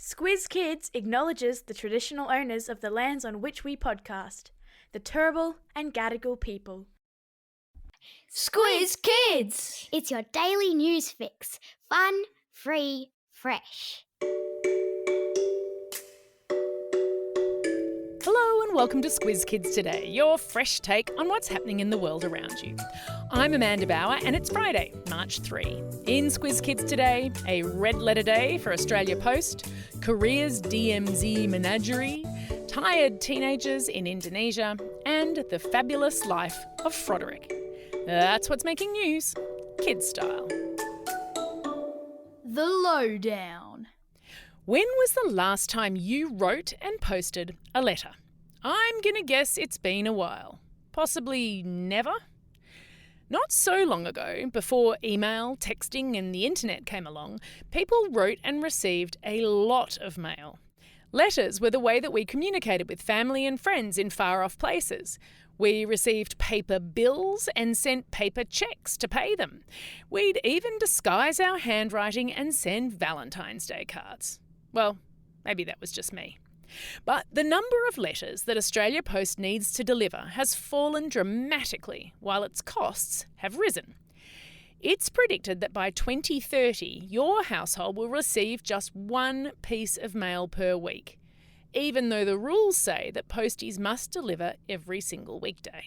Squiz Kids acknowledges the traditional owners of the lands on which we podcast, the Turrbal and Gadigal people. Squiz Kids! It's your daily news fix. Fun, free, fresh. Hello and welcome to Squiz Kids Today, your fresh take on what's happening in the world around you. I'm Amanda Bauer and it's Friday, March 3. In Squiz Kids Today, a red letter day for Australia Post, Korea's DMZ-menagerie, tired teenagers in Indonesia, and the fabulous life of Froderick. That's what's making news, kids style. The Lowdown. When was the last time you wrote and posted a letter? I'm going to guess it's been a while. Possibly never? Not so long ago, before email, texting and the internet came along, people wrote and received a lot of mail. Letters were the way that we communicated with family and friends in far-off places. We received paper bills and sent paper cheques to pay them. We'd even disguise our handwriting and send Valentine's Day cards. Well, maybe that was just me. But the number of letters that Australia Post needs to deliver has fallen dramatically, while its costs have risen. It's predicted that by 2030, your household will receive just one piece of mail per week, even though the rules say that posties must deliver every single weekday.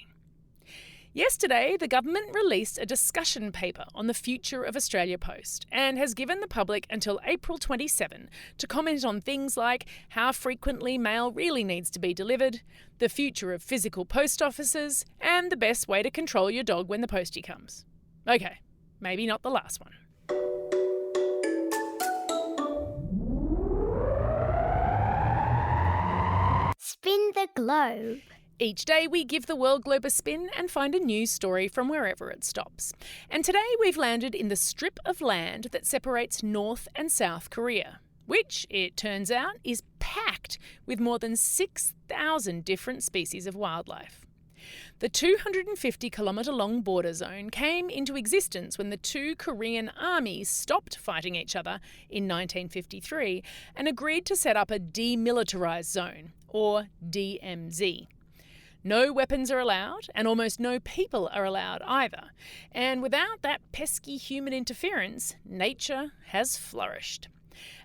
Yesterday, the government released a discussion paper on the future of Australia Post and has given the public until April 27 to comment on things like how frequently mail really needs to be delivered, the future of physical post offices, and the best way to control your dog when the postie comes. Okay, maybe not the last one. Spin the globe. Each day we give the world globe a spin and find a news story from wherever it stops. And today we've landed in the strip of land that separates North and South Korea, which, it turns out, is packed with more than 6,000 different species of wildlife. The 250-kilometre-long border zone came into existence when the two Korean armies stopped fighting each other in 1953 and agreed to set up a demilitarised zone, or DMZ. No weapons are allowed, and almost no people are allowed either. And without that pesky human interference, nature has flourished.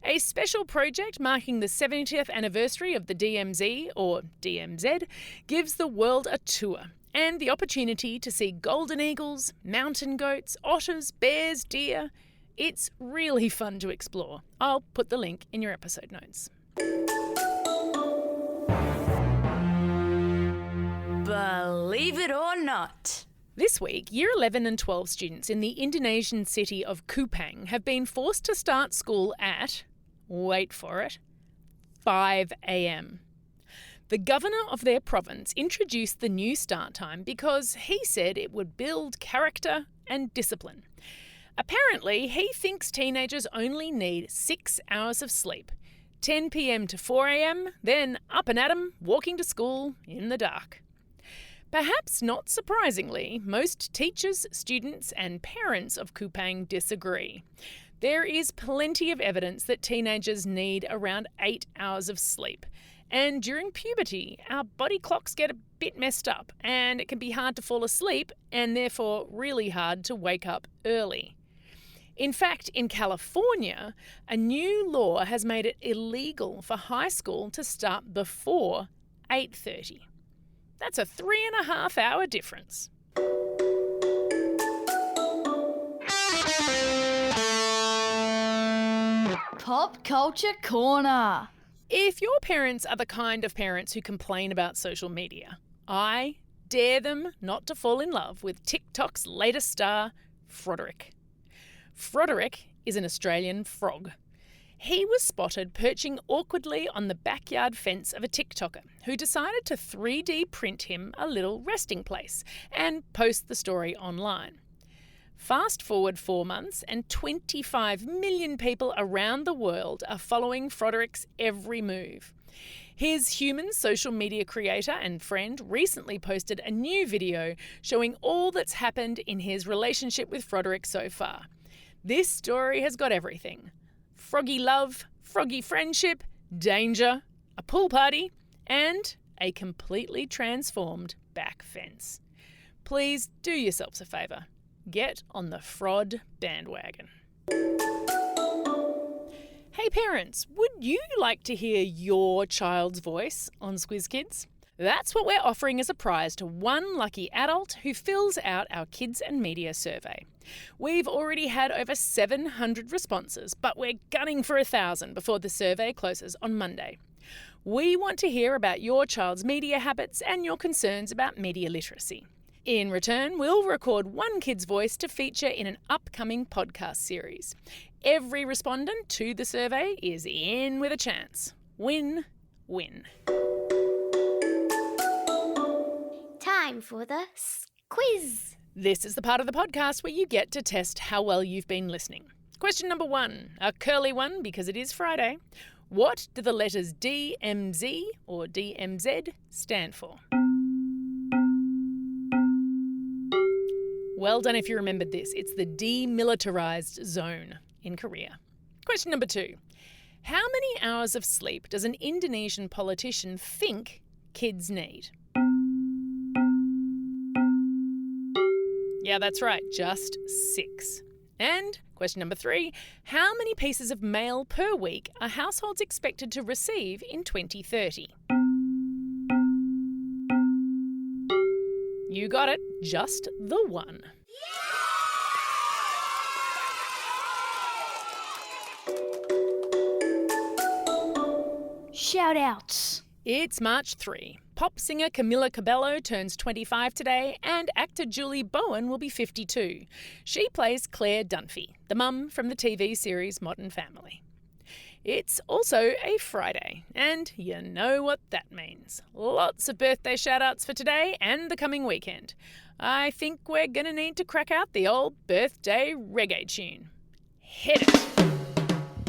A special project marking the 70th anniversary of the DMZ, or DMZ, gives the world a tour and the opportunity to see golden eagles, mountain goats, otters, bears, deer. It's really fun to explore. I'll put the link in your episode notes. Believe it or not. This week, Year 11 and 12 students in the Indonesian city of Kupang have been forced to start school at, wait for it, 5 a.m. The governor of their province introduced the new start time because he said it would build character and discipline. Apparently, he thinks teenagers only need 6 hours of sleep, 10 p.m. to 4 a.m, then up and at 'em, walking to school in the dark. Perhaps not surprisingly, most teachers, students and parents of Kupang disagree. There is plenty of evidence that teenagers need around 8 hours of sleep. And during puberty, our body clocks get a bit messed up and it can be hard to fall asleep and therefore really hard to wake up early. In fact, in California, a new law has made it illegal for high school to start before 8:30. That's a 3.5 hour difference. Pop Culture Corner. If your parents are the kind of parents who complain about social media, I dare them not to fall in love with TikTok's latest star, Froderick. Froderick is an Australian frog. He was spotted perching awkwardly on the backyard fence of a TikToker who decided to 3D print him a little resting place and post the story online. Fast forward 4 months and 25 million people around the world are following Froderick's every move. His human social media creator and friend recently posted a new video showing all that's happened in his relationship with Froderick so far. This story has got everything: froggy love, froggy friendship, danger, a pool party, and a completely transformed back fence. Please do yourselves a favour. Get on the Frod bandwagon. Hey parents, would you like to hear your child's voice on Squiz Kids? That's what we're offering as a prize to one lucky adult who fills out our Kids and Media survey. We've already had over 700 responses, but we're gunning for 1,000 before the survey closes on Monday. We want to hear about your child's media habits and your concerns about media literacy. In return, we'll record one kid's voice to feature in an upcoming podcast series. Every respondent to the survey is in with a chance. Win-win. Time for the quiz. This is the part of the podcast where you get to test how well you've been listening. Question number 1, a curly one because it is Friday. What do the letters DMZ or DMZ stand for? Well done if you remembered this. It's the demilitarized zone in Korea. Question number 2. How many hours of sleep does an Indonesian politician think kids need? Yeah, that's right, just 6. And question number 3, how many pieces of mail per week are households expected to receive in 2030? You got it, just the 1. Shout outs. It's March 3. Pop singer Camila Cabello turns 25 today and actor Julie Bowen will be 52. She plays Claire Dunphy, the mum from the TV series Modern Family. It's also a Friday, and you know what that means. Lots of birthday shout-outs for today and the coming weekend. I think we're going to need to crack out the old birthday reggae tune. Hit it!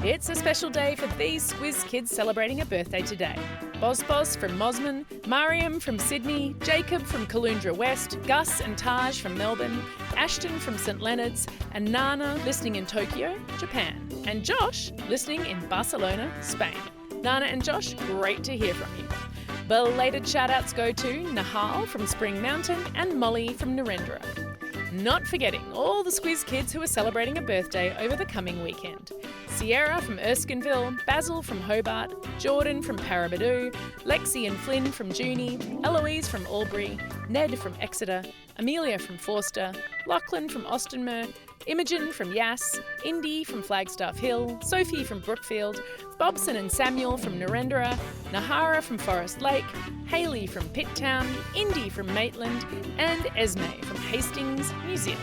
It's a special day for these Squiz kids celebrating a birthday today. Bos from Mosman, Mariam from Sydney, Jacob from Caloundra West, Gus and Taj from Melbourne, Ashton from St Leonard's, and Nana listening in Tokyo, Japan, and Josh listening in Barcelona, Spain. Nana and Josh, great to hear from you. Belated shout-outs go to Nahal from Spring Mountain and Molly from Narendra. Not forgetting all the Squiz kids who are celebrating a birthday over the coming weekend. Sierra from Erskineville, Basil from Hobart, Jordan from Parabadoo, Lexi and Flynn from Junie, Eloise from Albury, Ned from Exeter, Amelia from Forster, Lachlan from Austinmer, Imogen from Yass, Indy from Flagstaff Hill, Sophie from Brookfield, Bobson and Samuel from Narendra, Nahara from Forest Lake, Hayley from Pitttown, Indy from Maitland, and Esme from Hastings, New Zealand.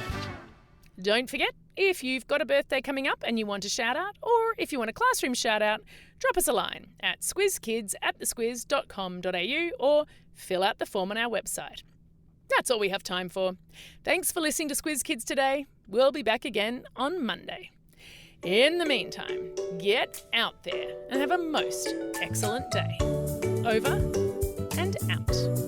Don't forget, if you've got a birthday coming up and you want a shout out, or if you want a classroom shout out, drop us a line at squizkids@thesquiz.com.au or fill out the form on our website. That's all we have time for. Thanks for listening to Squiz Kids today. We'll be back again on Monday. In the meantime, get out there and have a most excellent day. Over and out.